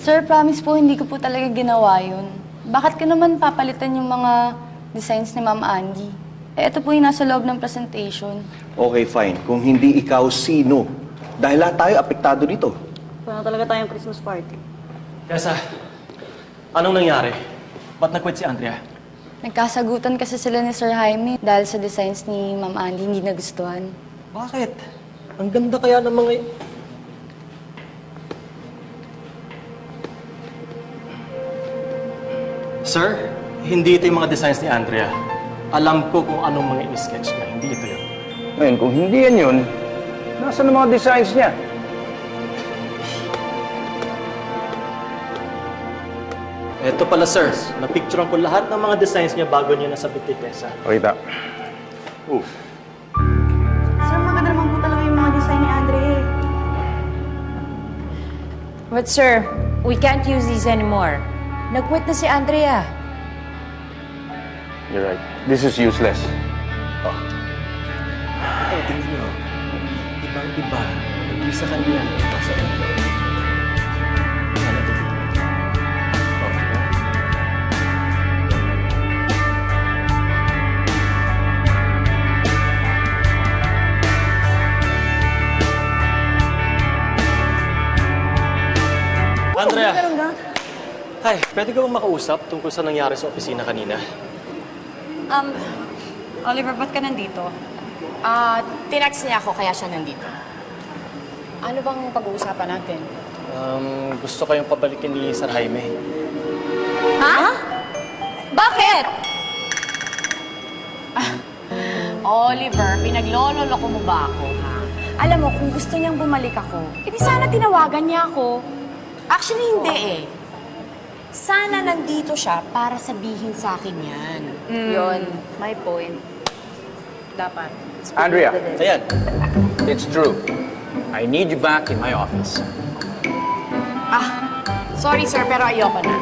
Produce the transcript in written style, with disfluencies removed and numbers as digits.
Sir, promise po, hindi ko po talaga ginawa yun. Bakit ko naman papalitan yung mga designs ni Ma'am Angie? Eh, ito po yung nasa loob ng presentation. Okay, fine. Kung hindi ikaw, sino? Dahil lahat tayo apektado dito. Wala talaga tayong Christmas party. Tessa, anong nangyari? Ba't nag-quit si Andrea? Nagkasagutan kasi sila ni Sir Jaime dahil sa designs ni Ma'am Angie hindi nagustuhan. Bakit? Ang ganda kaya ng mga... Sir, hindi ito yung mga designs ni Andrea. Alam ko kung anong mga in-sketch niya. Hindi ito yun. Ngayon, kung hindi yan yun, nasa na mga designs niya? Eto pala, sir. Napicturean ko lahat ng mga designs niya bago niya nasabit kay Tessa. Pakita. Sir, maganda naman po talaga yung mga design ni Andre. But sir, we can't use these anymore. Nag-quit na si Andrea. You're right. This is useless. Eh, tingnan niyo. Ibang-iba. Hindi sa kanila. Sa kanila. Ano ito? Andrea! Hi, pwede ka bang makausap tungkol sa nangyari sa opisina kanina? Oliver, ba't ka nandito? Tinext niya ako kaya siya nandito. Ano bang pag-uusapan natin? Gusto kayong pabalikin ni Sir Jaime. Ha? Bakit? Oliver, pinaglololoko mo ba ako, ha? Alam mo, kung gusto niyang bumalik ako, edi sana tinawagan niya ako. Actually, hindi eh. Sana nandito siya para sabihin sa akin yan. Yun, my point. Dapat. Andrea. Ayan. It's true. I need you back in my office. Sorry sir, pero ayoko na.